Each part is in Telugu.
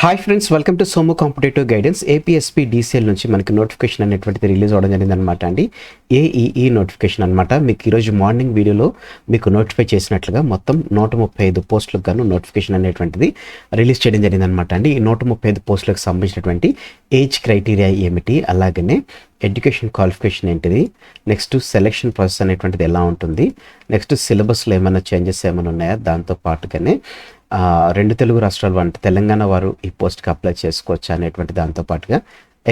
Hi friends, welcome to Somu competitive guidance. APSP DCL నుంచి మనకి నోటిఫికేషన్ అనేటువంటిది రిలీజ్ అవ్వడం జరిగింది అనమాట అండి. ఏఈఈ నోటిఫికేషన్ అనమాట. మీకు ఈరోజు మార్నింగ్ వీడియోలో మీకు నోటిఫై చేసినట్లుగా మొత్తం 135 పోస్టులకు గాను నోటిఫికేషన్ అనేటువంటిది రిలీజ్ చేయడం జరిగింది అనమాట అండి. ఈ 135 పోస్టులకు సంబంధించినటువంటి ఏజ్ క్రైటీరియా ఏమిటి, అలాగనే ఎడ్యుకేషన్ క్వాలిఫికేషన్ ఏంటిది, నెక్స్ట్ సెలెక్షన్ ప్రాసెస్ అనేటువంటిది ఎలా ఉంటుంది, నెక్స్ట్ సిలబస్లో ఏమైనా చేంజెస్ ఏమైనా ఉన్నాయా, దాంతో పాటుగానే రెండు తెలుగు రాష్ట్రాలు అంటే తెలంగాణ వారు ఈ పోస్ట్కి అప్లై చేసుకోవచ్చు అనేటువంటి దాంతోపాటుగా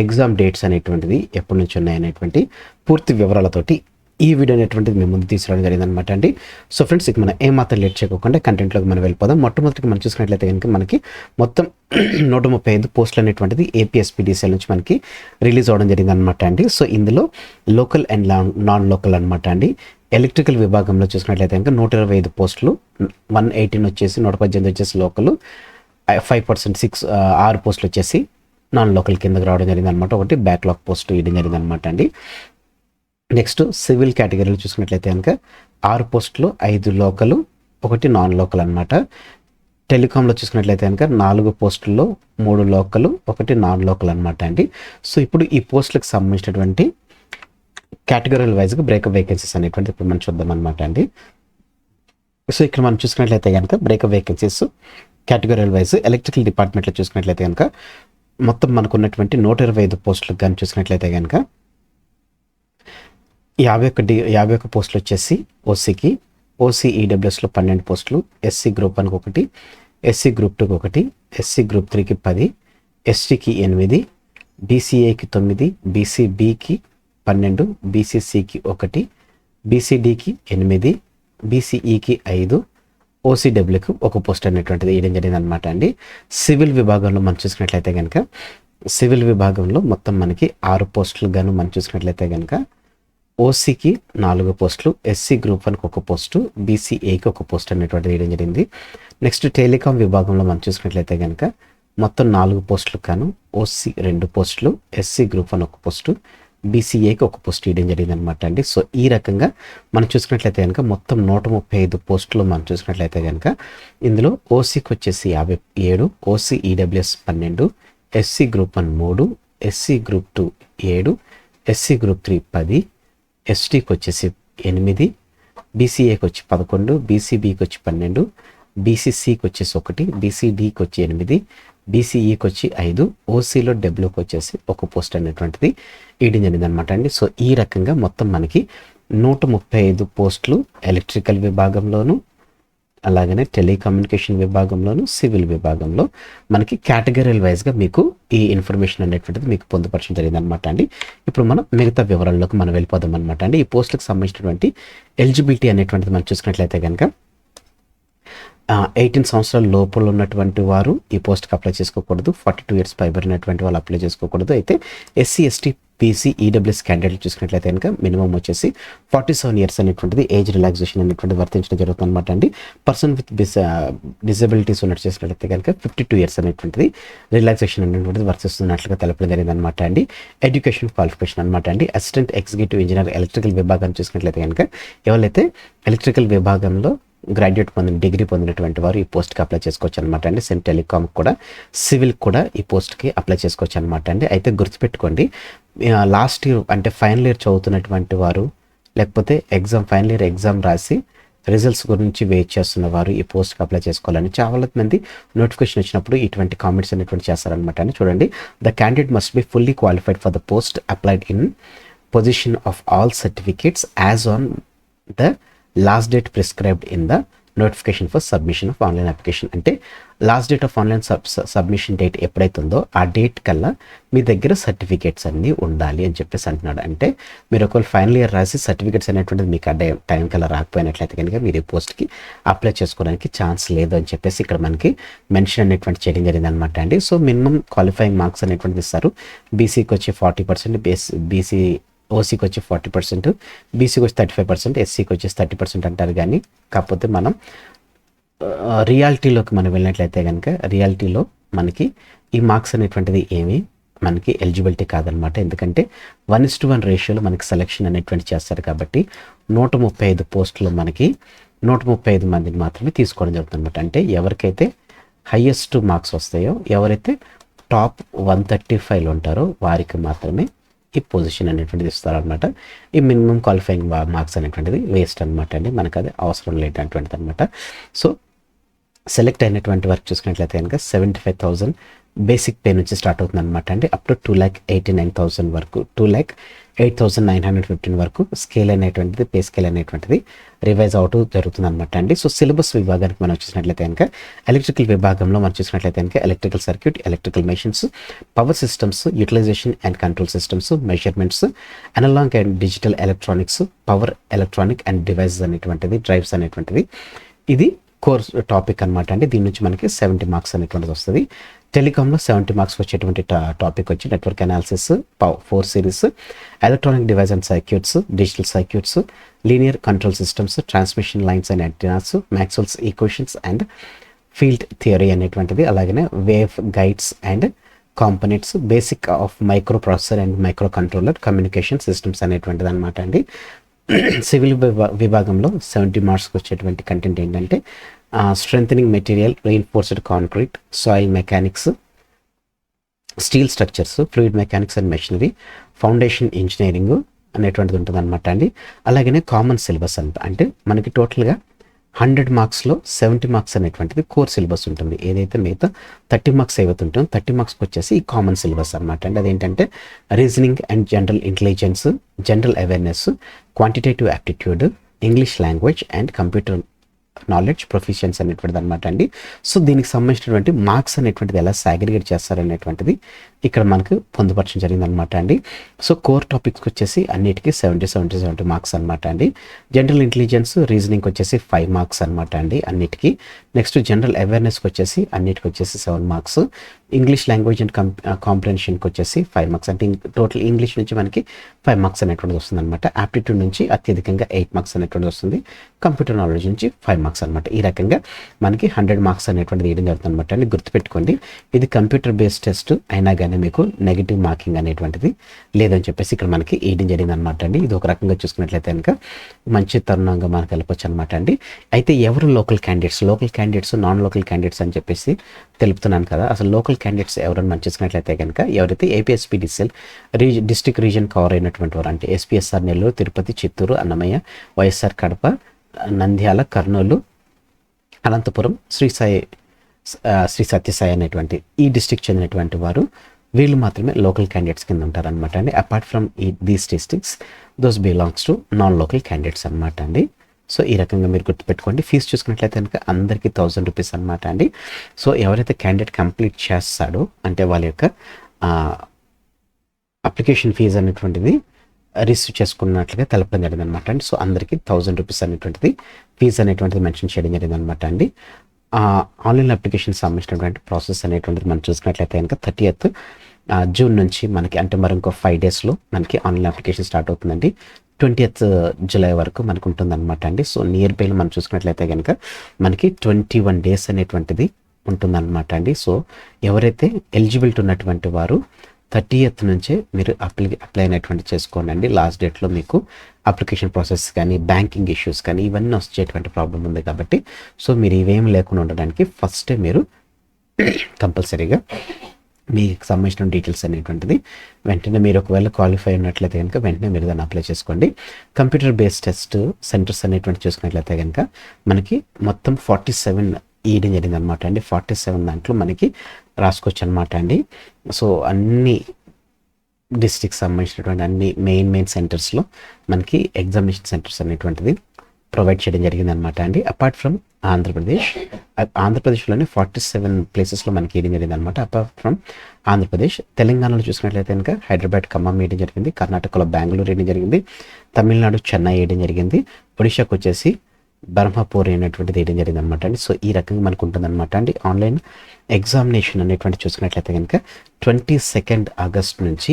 ఎగ్జామ్ డేట్స్ అనేటువంటిది ఎప్పటి నుంచి ఉన్నాయనేటువంటి పూర్తి వివరాలతోటి ఈ వీడియో అనేటువంటిది మేము ముందు తీసుకురావడం జరిగింది అనమాట అండి. సో ఫ్రెండ్స్, ఇక మనం ఏమాత్రం లేట్ చేయకుండా కంటెంట్లోకి మనం వెళ్ళిపోదాం. మొట్టమొదటిగా మనం చూసుకున్నట్లయితే కనుక మనకి మొత్తం 135 పోస్టులు అనేటువంటిది ఏపీఎస్పీడీసీఎల్ నుంచి మనకి రిలీజ్ అవ్వడం జరిగింది అనమాట అండి. సో ఇందులో లోకల్ అండ్ నాన్ లోకల్ అనమాట అండి. ఎలక్ట్రికల్ విభాగంలో చూసుకున్నట్లయితే కనుక 125 పోస్టులు, 118 వచ్చేసి 118 వచ్చేసి లోకల్, 5% 6 పోస్టులు వచ్చేసి నాన్ లోకల్ కిందకి రావడం జరిగింది అనమాట. ఒకటి బ్యాక్లాగ్ పోస్ట్ ఇవ్వడం జరిగింది అనమాట అండి. నెక్స్ట్ సివిల్ కేటగిరీలో చూసుకున్నట్లయితే కనుక 6 పోస్టులు, 5 లోకలు, 1 నాన్ లోకల్ అనమాట. టెలికాంలో చూసుకున్నట్లయితే కనుక 4 పోస్టుల్లో 3 లోకలు, 1 నాన్ లోకల్ అనమాట అండి. సో ఇప్పుడు ఈ పోస్టులకు సంబంధించినటువంటి కేటగిరీల వైజ్గా బ్రేకప్ వేకెన్సీస్ అనేటువంటి ఇప్పుడు మనం చూద్దాం అనమాట అండి. సో ఇక్కడ మనం చూసుకున్నట్లయితే కనుక బ్రేకప్ వేకెన్సీస్ కేటగిరీల వైజ్ ఎలక్ట్రికల్ డిపార్ట్మెంట్లో చూసుకున్నట్లయితే కనుక మొత్తం మనకు ఉన్నటువంటి 125 పోస్టులకు కానీ చూసుకున్నట్లయితే కనుక 51 పోస్టులు వచ్చేసి ఓసీకి, ఓసీ ఈడబ్ల్యూఎస్లో 12 పోస్టులు, ఎస్సీ గ్రూప్ 1కి 1, ఎస్సీ గ్రూప్ 2కి 1, ఎస్సీ గ్రూప్ 3కి 10, ఎస్టీకి 8, బీసీఏకి 9, బీసీబీకి 12, బీసీసీకి 1, బీసీడీకి 8, బీసీఈకి 5, ఓసీడబ్ల్యూకి 1 పోస్ట్ అనేటువంటిది వేయడం జరిగింది అనమాట అండి. సివిల్ విభాగంలో మనం చూసుకున్నట్లయితే కనుక సివిల్ విభాగంలో మొత్తం మనకి 6 పోస్టులు గాను మనం చూసుకున్నట్లయితే కనుక ఓసీకి 4 పోస్టులు, ఎస్సీ గ్రూప్ 1కి 1 పోస్టు, బీసీఏకి 1 పోస్ట్ అనేటువంటిది వేయడం జరిగింది. నెక్స్ట్ టెలికాం విభాగంలో మనం చూసుకున్నట్లయితే కనుక మొత్తం 4 పోస్టులు కాను ఓసీ 2 పోస్టులు, ఎస్సీ గ్రూప్ 1 1 పోస్టు, బీసీఏకి 1 పోస్ట్ ఇవ్వడం జరిగింది అనమాట అండి. సో ఈ రకంగా మనం చూసుకున్నట్లయితే కనుక మొత్తం 135 పోస్టులు మనం చూసుకున్నట్లయితే కనుక ఇందులో ఓసీకి వచ్చేసి 57, OC EWS 12, SC group 1 3, SC group 2 7, SC group 3 10, ఎస్టీకి వచ్చేసి 8, బీసీఏకి వచ్చి 11, బీసీబీకి వచ్చి 12, బీసీసీకి వచ్చేసి 1, బీసీడీకి వచ్చి 8, బీసీఈకి వచ్చి 5, ఓసీలో డబ్ల్యూకి వచ్చేసి 1 పోస్ట్ అనేటువంటిది ఇవ్వడం జరిగింది అనమాట అండి. సో ఈ రకంగా మొత్తం మనకి 135 పోస్టులు ఎలక్ట్రికల్ విభాగంలోను, అలాగనే టెలికమ్యూనికేషన్ విభాగంలోను, సివిల్ విభాగంలో మనకి కేటగిరీల వైజ్గా మీకు ఈ ఇన్ఫర్మేషన్ అనేటువంటిది మీకు పొందుపరచడం జరిగింది అనమాట అండి. ఇప్పుడు మనం మిగతా వివరాల్లోకి మనం వెళ్ళిపోదాం అనమాట అండి. ఈ పోస్టులకు సంబంధించినటువంటి ఎలిజిబిలిటీ అనేటువంటిది మనం చూసుకున్నట్లయితే కనుక 18 సంవత్సరాల లోపల ఉన్నటువంటి వారు ఈ పోస్ట్కి అప్లై చేసుకోకూడదు. 42 ఇయర్స్ పైబడినటువంటి వాళ్ళు అప్లై చేసుకోకూడదు. అయితే ఎస్సీ ఎస్టీ బీసీ ఈడబ్ల్యూఎస్ క్యాండిడేట్లు చూసుకున్నట్లయితే కనుక మినిమం వచ్చేసి 47 ఇయర్స్ అనేటువంటిది ఏజ్ రిలాక్సేషన్ అనేటువంటిది వర్తించడం జరుగుతుంది అనమాట అండి. పర్సన్ విత్ డిజబిలిటీస్ ఉన్నట్టు చేసినట్లయితే కనుక 52 ఇయర్స్ అనేటువంటిది రిలాక్సేషన్ అనేటువంటిది వర్తిస్తున్నట్లుగా తెలపడం జరిగింది అనమాట అండి. ఎడ్యుకేషన్ క్వాలిఫికేషన్ అనమాట అండి. అసిస్టెంట్ ఎగ్జిక్యూటివ్ ఇంజనీర్ ఎలక్ట్రికల్ విభాగాన్ని చూసుకున్నట్లయితే కనుక ఎవరైతే ఎలక్ట్రికల్ విభాగంలో గ్రాడ్యుయేట్ డిగ్రీ పొందినటువంటి వారు ఈ పోస్ట్కి అప్లై చేసుకోవచ్చు అనమాట అండి. సేమ్ టెలికామ్ కూడా సివిల్ కూడా ఈ పోస్ట్కి అప్లై చేసుకోవచ్చు అనమాట అండి. అయితే గుర్తుపెట్టుకోండి, లాస్ట్ ఇయర్ అంటే ఫైనల్ ఇయర్ చదువుతున్నటువంటి వారు, లేకపోతే ఫైనల్ ఇయర్ ఎగ్జామ్ రాసి రిజల్ట్స్ గురించి వెయిట్ చేస్తున్న వారు ఈ పోస్ట్కి అప్లై చేసుకోవాలని చాలా మంది నోటిఫికేషన్ వచ్చినప్పుడు ఇటువంటి కామెంట్స్ అనేటువంటి చేస్తారనమాట అండి. చూడండి, the candidate must be fully qualified for the post applied in position of all certificates as on the last date prescribed in the notification for submission of online application. అంటే last date of online submission date ఎప్పుడైతే ఉందో ఆ డేట్ కల్లా మీ దగ్గర సర్టిఫికేట్స్ అన్నీ ఉండాలి అని చెప్పేసి అంటున్నాడు. అంటే మీరు ఒకవేళ ఫైనల్ ఇయర్ రాసి సర్టిఫికేట్స్ అనేటువంటిది మీకు ఆ టైం కల్లా రాకపోయినట్లయితే కనుక మీరు ఈ పోస్ట్కి అప్లై చేసుకోవడానికి ఛాన్స్ లేదు అని చెప్పేసి ఇక్కడ మనకి మెన్షన్ అనేటువంటి చేయడం జరిగింది అనమాట అండి. సో మినిమం క్వాలిఫైయింగ్ మార్క్స్ అనేటువంటిది ఇస్తారు. బీసీకి వచ్చి 40%, బీసీ ఓసీకి వచ్చి 40%, బీసీకి వచ్చి 35%, ఎస్సీకి వచ్చేసి 30% అంటారు. కానీ కాకపోతే మనం రియాలిటీలోకి మనం వెళ్ళినట్లయితే కనుక రియాలిటీలో మనకి ఈ మార్క్స్ అనేటువంటిది ఏమీ మనకి ఎలిజిబిలిటీ కాదనమాట. ఎందుకంటే 1:1 రేషియోలో మనకి సెలెక్షన్ అనేటువంటి చేస్తారు. కాబట్టి 135 పోస్టులు మనకి 135 మందిని మాత్రమే తీసుకోవడం జరుగుతుంది అనమాట. అంటే ఎవరికైతే హయ్యెస్ట్ మార్క్స్ వస్తాయో, ఎవరైతే టాప్ 135లో ఉంటారో వారికి మాత్రమే ఈ పొజిషన్ అనేటువంటిది ఇస్తారనమాట. ఈ మినిమం క్వాలిఫైయింగ్ మార్క్స్ అనేటువంటిది వేస్ట్ అనమాట అండి, మనకు అది అవసరం లేనటువంటిది అనమాట. సో సెలెక్ట్ అయినటువంటి వర్క్ చూసుకున్నట్లయితే కనుక 75,000 బేసిక్ పే నుంచి స్టార్ట్ అవుతుంది అనమాట అండి. అప్ టు 2,89,000 వరకు, 2,08,915 వరకు స్కేల్ అనేటువంటిది, పే స్కేల్ అనేటువంటిది రివైజ్ అవుతూ జరుగుతుంది అనమాట అండి. సో సిలబస్ విభాగానికి మనం చూసినట్లయితే కనుక ఎలక్ట్రికల్ విభాగంలో మనం చూసినట్లయితే కనుక electrical circuit, electrical machines, power systems, utilisation and control systems, measurements, analogue and digital electronics, power electronic and devices అనేటువంటిది, డ్రైవ్స్ అనేటువంటిది ఇది కోర్స్ టాపిక్ అనమాట అండి. దీని నుంచి మనకి 70 మార్క్స్ అనేటువంటిది వస్తుంది. టెలికామ్లో 70 మార్క్స్ వచ్చేటువంటి టాపిక్ వచ్చి network analysis, 4 series, electronic device and circuits, digital circuits, linear control systems, transmission lines and antennas, Maxwell's equations and field theory అనేటువంటిది, అలాగనే wave guides and components, basic of micro processor and micro controller, communication systems అనేటువంటిది అనమాట అండి. సివిల్ విభాగంలో 70 మార్క్స్కి వచ్చేటువంటి కంటెంట్ ఏంటంటే strengthening material, reinforced concrete, soil mechanics, steel structures, fluid mechanics and machinery, foundation engineering అనేటువంటిది ఉంటుంది అనమాట అండి. అలాగనే కామన్ సిలబస్ అంటే మనకి టోటల్గా 100 మార్క్స్లో 70 మార్క్స్ అనేటువంటిది కోర్ సిలబస్ ఉంటుంది. ఏదైతే మిగతా 30 మార్క్స్ ఏవైతే ఉంటుందో 30 మార్క్స్కి వచ్చేసి ఈ కామన్ సిలబస్ అనమాట అండి. అదేంటంటే reasoning and general intelligence, general awareness, quantitative aptitude, English language and computer knowledge proficiency అనేటువంటిది అనమాట అండి. సో దీనికి సంబంధించినటువంటి మార్క్స్ అనేటువంటిది ఎలా సాగ్రిగేట్ చేస్తారనేటువంటిది ఇక్కడ మనకు పొందుపరచడం జరిగింది అనమాట అండి. సో కోర్ టాపిక్స్కి వచ్చేసి అన్నిటికీ 70 మార్క్స్ అనమాట అండి. జనరల్ ఇంటెలిజెన్స్, రీజనింగ్కి వచ్చేసి 5 మార్క్స్ అనమాట అండి అన్నిటికీ. నెక్స్ట్ జనరల్ అవేర్నెస్కి వచ్చేసి అన్నిటికి వచ్చేసి 7 మార్క్స్. ఇంగ్లీష్ లాంగ్వేజ్ అండ్ కాంప్రహెన్షన్కి వచ్చేసి 5 మార్క్స్, అంటే టోటల్ ఇంగ్లీష్ నుంచి మనకి 5 మార్క్స్ అనేటువంటిది వస్తుంది అనమాట. యాప్టిట్యూడ్ నుంచి అత్యధికంగా 8 మార్క్స్ అనేటువంటిది వస్తుంది. కంప్యూటర్ నాలెడ్జ్ నుంచి 5 మార్క్స్ అనమాట. ఈ రకంగా మనకి 100 మార్క్స్ అనేటువంటిది వేయడం జరుగుతుంది అనమాట అండి. గుర్తుపెట్టుకోండి, ఇది కంప్యూటర్ బేస్డ్ టెస్ట్ అయినా కానీ మీకు నెగిటివ్ మార్కింగ్ అనేటువంటిది లేదని చెప్పేసి ఇక్కడ మనకి వేయడం జరిగింది అనమాట అండి. ఇది ఒక రకంగా చూసుకున్నట్లయితే కనుక మంచి తరుణంగా మనకు వెళ్ళవచ్చు అనమాట అండి. అయితే ఎవరు local candidates, non local candidates అని చెప్పేసి తెలుపుతున్నాను కదా. అసలు లోకల్ క్యాండిడేట్స్ ఎవరైనా మనం చూసుకున్నట్లయితే కనుక ఎవరైతే ఏపీఎస్పీడీసీఎల్ డిస్ట్రిక్ట్ రీజన్ కవర్ అయినటువంటి వారు, అంటే ఎస్పీఎస్ఆర్ నెల్లూరు, తిరుపతి, చిత్తూరు, అన్నమయ్య, వైఎస్ఆర్ కడప, నంద్యాల, కర్నూలు, అనంతపురం, శ్రీ సత్యసాయి అనేటువంటి ఈ డిస్ట్రిక్ట్ చెందినటువంటి వారు, వీళ్ళు మాత్రమే లోకల్ క్యాండిడేట్స్ కింద ఉంటారనమాట అండి. Apart from these districts those belongs to non local candidates అనమాట అండి. సో ఈ రకంగా మీరు గుర్తుపెట్టుకోండి. ఫీజు చూసుకున్నట్లయితే కనుక అందరికీ 1000 రూపీస్ అనమాట అండి. సో ఎవరైతే క్యాండిడేట్ కంప్లీట్ చేస్తాడో, అంటే వాళ్ళ యొక్క అప్లికేషన్ ఫీజు అనేటువంటిది రిసీవ్ చేసుకున్నట్లుగా తెలపడం జరిగింది అనమాట అండి. సో అందరికీ 1000 రూపీస్ అనేటువంటిది ఫీజు అనేటువంటిది మెన్షన్ చేయడం జరిగింది అనమాట అండి. ఆన్లైన్ అప్లికేషన్ సంబంధించినటువంటి ప్రాసెస్ అనేటువంటిది మనం చూసుకున్నట్లయితే కనుక 30th జూన్ నుంచి మనకి, అంటే మరి ఇంకో 5 డేస్లో మనకి ఆన్లైన్ అప్లికేషన్ స్టార్ట్ అవుతుందండి. 20th జూలై వరకు మనకు ఉంటుందన్నమాట అండి. సో నియర్ బైలో మనం చూసుకున్నట్లయితే కనుక మనకి 21 డేస్ అనేటువంటిది ఉంటుందన్నమాట అండి. సో ఎవరైతే ఎలిజిబిలిటీ ఉన్నటువంటి వారు 30th నుంచే మీరు అప్లై అనేటువంటి చేసుకోండి అండి. లాస్ట్ డేట్లో మీకు అప్లికేషన్ ప్రాసెస్ కానీ, బ్యాంకింగ్ ఇష్యూస్ కానీ ఇవన్నీ వచ్చేటువంటి ప్రాబ్లం ఉంది కాబట్టి, సో మీరు ఇవేం లేకుండా ఉండడానికి ఫస్టే మీరు కంపల్సరీగా మీకు సంబంధించిన డీటెయిల్స్ అనేటువంటిది వెంటనే మీరు ఒకవేళ క్వాలిఫై ఉన్నట్లయితే కనుక వెంటనే మీరు దాన్ని అప్లై చేసుకోండి. కంప్యూటర్ బేస్డ్ టెస్ట్ సెంటర్స్ అనేటువంటి చూసుకున్నట్లయితే కనుక మనకి మొత్తం 47 ఇయడం జరిగింది అనమాట అండి. 47 దాంట్లో మనకి రాసుకోవచ్చు అనమాట అండి. సో అన్ని డిస్ట్రిక్ట్ సంబంధించినటువంటి అన్ని మెయిన్ సెంటర్స్లో మనకి ఎగ్జామినేషన్ సెంటర్స్ అనేటువంటిది ప్రొవైడ్ చేయడం జరిగింది అనమాట అండి. అపార్ట్ ఫ్రమ్ ఆంధ్రప్రదేశ్లోనే 47 ప్లేసెస్లో మనకి వేయడం జరిగింది అనమాట. అపార్ట్ ఫ్రమ్ ఆంధ్రప్రదేశ్, తెలంగాణలో చూసినట్లయితే కనుక హైదరాబాద్, ఖమ్మం వేయడం జరిగింది. కర్ణాటకలో బెంగళూరు వేయడం జరిగింది. తమిళనాడు చెన్నై వేయడం జరిగింది. ఒడిశాకు వచ్చేసి బర్మపూర్ అనేటువంటిది వేయడం జరిగింది అనమాట అండి. సో ఈ రకంగా మనకు ఉంటుంది అనమాట అండి. ఆన్లైన్ ఎగ్జామినేషన్ అనేటువంటి చూసుకున్నట్లయితే కనుక 22 ఆగస్ట్ నుంచి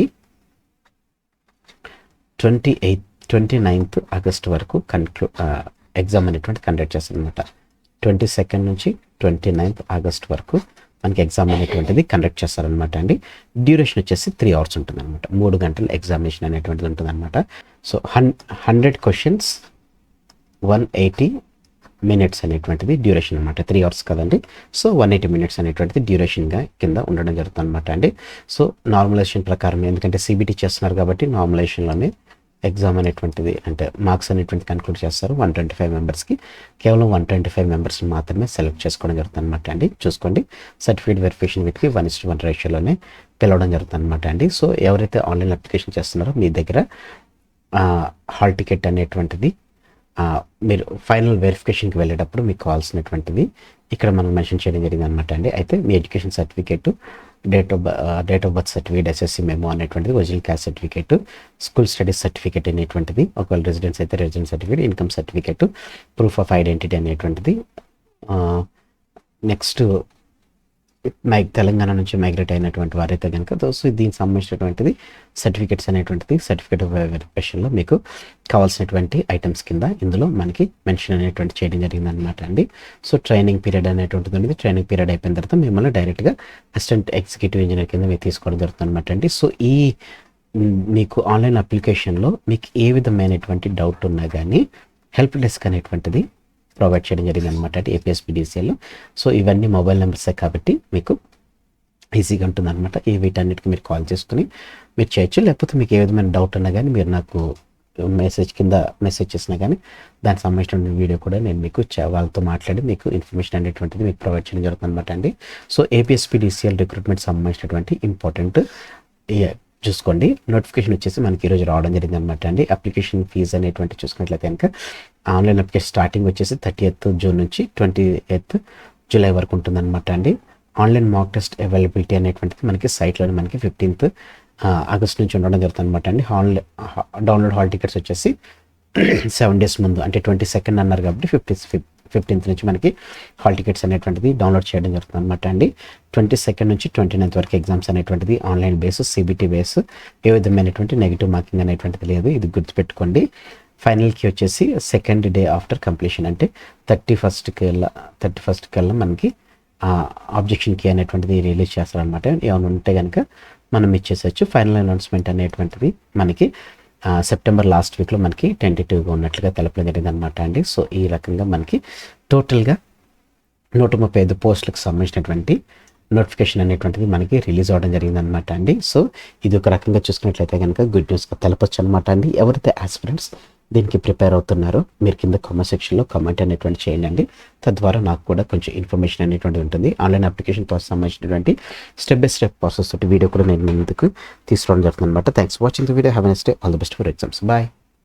29th ఆగస్ట్ వరకు ఎగ్జామ్ అనేటువంటి కండక్ట్ చేస్తారు అనమాట. 22 నుంచి 29th ఆగస్ట్ వరకు మనకి ఎగ్జామ్ అనేటువంటిది కండక్ట్ చేస్తారనమాట అండి. డ్యూరేషన్ వచ్చేసి 3 hours ఉంటుంది అనమాట. 3 గంటల ఎగ్జామినేషన్ అనేటువంటిది ఉంటుంది అనమాట. సో 100 questions, 180 మినిట్స్ అనేటువంటిది డ్యూరేషన్ అనమాట. 3 అవర్స్ కదండి. సో 180 మినిట్స్ అనేటువంటిది డ్యూరేషన్గా కింద ఉండడం జరుగుతుంది అనమాట అండి. సో నార్మలైజేషన్ ప్రకారం, ఎందుకంటే సిబిటీ చేస్తున్నారు కాబట్టి నార్మలైజేషన్లోనే ఎగ్జామ్ అనేటువంటిది అంటే మార్క్స్ అనేటువంటి కన్క్లూడ్ చేస్తారు. 125 మెంబర్స్కి కేవలం 125 మెంబర్స్ని మాత్రమే సెలెక్ట్ చేసుకోవడం జరుగుతుంది అనమాట అండి. చూసుకోండి, సర్టిఫికేట్ వెరిఫికేషన్ వీటికి 1:1 రేషియోలోనే పిలవడం జరుగుతుంది అనమాట అండి. సో ఎవరైతే ఆన్లైన్ అప్లికేషన్ చేస్తున్నారో మీ దగ్గర హాల్ టికెట్ అనేటువంటిది మీరు ఫైనల్ వెరిఫికేషన్కి వెళ్ళేటప్పుడు మీకు కావాల్సినటువంటిది ఇక్కడ మనం మెన్షన్ చేయడం జరిగింది అనమాట అండి. అయితే మీ education certificate, date of birth certificate, SSC memo అనేటువంటిది, original caste certificate, school studies certificate అనేటువంటిది, ఒకవేళ రెసిడెన్స్ అయితే residence certificate, income certificate, proof of identity అనేటువంటిది, నెక్స్ట్ తెలంగాణ నుంచి మైగ్రేట్ అయినటువంటి వారైతే కనుక సో దీనికి సంబంధించినటువంటిది సర్టిఫికేట్స్ అనేటువంటిది సర్టిఫికేట్ ఆఫ్ వెరిఫికేషన్లో మీకు కావాల్సినటువంటి ఐటమ్స్ కింద ఇందులో మనకి మెన్షన్ అనేటువంటి చేయడం జరిగింది అనమాట అండి. సో ట్రైనింగ్ పీరియడ్ అనేటువంటిది ఉంది. ట్రైనింగ్ పీరియడ్ అయిపోయిన తర్వాత మిమ్మల్ని డైరెక్ట్గా అసిస్టెంట్ ఎగ్జిక్యూటివ్ ఇంజనీర్ కింద మీరు తీసుకోవడం జరుగుతుంది అనమాట అండి. సో ఈ మీకు ఆన్లైన్ అప్లికేషన్లో మీకు ఏ విధమైనటువంటి డౌట్ ఉన్నా కానీ హెల్ప్ డెస్క్ అనేటువంటిది ప్రొవైడ్ చేయడం జరిగింది అనమాట అంటే ఏపీఎస్పీడీసీఎల్లో. సో ఇవన్నీ మొబైల్ నెంబర్సే కాబట్టి మీకు ఈజీగా ఉంటుంది అనమాట. ఈ వీటన్నిటికి మీరు కాల్ చేసుకుని మీరు చేయొచ్చు. లేకపోతే మీకు ఏ విధమైన డౌట్ ఉన్నా కానీ మీరు నాకు మెసేజ్ చేసినా కానీ దానికి సంబంధించిన వీడియో కూడా నేను మీకు వాళ్ళతో మాట్లాడి మీకు ఇన్ఫర్మేషన్ అనేటువంటిది మీకు ప్రొవైడ్ చేయడం జరుగుతుంది అనమాట అండి. సో ఏపీఎస్పీడీసీఎల్ రిక్రూట్మెంట్ సంబంధించినటువంటి ఇంపార్టెంట్ చూసుకోండి. నోటిఫికేషన్ వచ్చేసి మనకి ఈరోజు రావడం జరిగింది అనమాట అండి. అప్లికేషన్ ఫీజు అనేటువంటి చూసుకున్నట్లయితే కనుక ఆన్లైన్ అప్లికేషన్ స్టార్టింగ్ వచ్చేసి 30th జూన్ నుంచి 28th జూలై వరకు ఉంటుందన్నమాట అండి. ఆన్లైన్ మాక్ టెస్ట్ అవైలబిలిటీ అనేటువంటిది మనకి సైట్లోనే మనకి 15th ఆగస్ట్ నుంచి ఉండడం జరుగుతుంది అనమాట అండి. డౌన్లోడ్ హాల్ టికెట్స్ వచ్చేసి 7 days ముందు అంటే 22nd అన్నారు కాబట్టి 15th నుంచి మనకి హాల్ టికెట్స్ అనేటువంటిది డౌన్లోడ్ చేయడం జరుగుతుంది అనమాట అండి. 22nd నుంచి 29th వరకు ఎగ్జామ్స్ అనేటువంటిది ఆన్లైన్ బేస్, సిబిటీ బేస్, ఏ విధమైనటువంటి నెగిటివ్ మార్కింగ్ అనేటువంటిది లేదు. ఇది గుర్తుపెట్టుకోండి. ఫైనల్కి వచ్చేసి సెకండ్ డే ఆఫ్టర్ కంప్లీషన్ అంటే 31st కల్లా మనకి ఆబ్జెక్షన్ కీ అనేటువంటిది రిలీజ్ చేస్తారనమాట. ఏమైనా ఉంటే కనుక మనం ఇచ్చేసచ్చు. ఫైనల్ అనౌన్స్మెంట్ అనేటువంటిది మనకి సెప్టెంబర్ లాస్ట్ వీక్లో మనకి టెంటేటివ్గా ఉన్నట్లుగా తెలపడం జరిగింది అనమాట అండి. సో ఈ రకంగా మనకి టోటల్గా 135 పోస్టులకు సంబంధించినటువంటి నోటిఫికేషన్ అనేటువంటిది మనకి రిలీజ్ అవ్వడం జరిగింది అనమాట అండి. సో ఇది ఒక రకంగా చూసుకున్నట్లయితే కనుక గుడ్ న్యూస్గా తెలపచ్చు అనమాట అండి. ఎవరైతే ఆస్పిరెంట్స్ దీనికి ప్రిపేర్ అవుతున్నారో మీరు కింద కామెంట్ సెక్షన్లో కామెంట్ అనేటువంటి చేయండి. తద్వారా నాకు కూడా కొంచెం ఇన్ఫర్మేషన్ అనేటువంటి ఉంటుంది. ఆన్లైన్ అప్లికేషన్ ప్రాసెస్ సంబంధించినటువంటి స్టెప్ బై స్టెప్ ప్రాసెస్ తోటి వీడియో కూడా నేను ముందుకు తీసుకురావడం జరుగుతుంది అనమాట. Thanks for watching the video. Have a nice day. All the best for exams. Bye.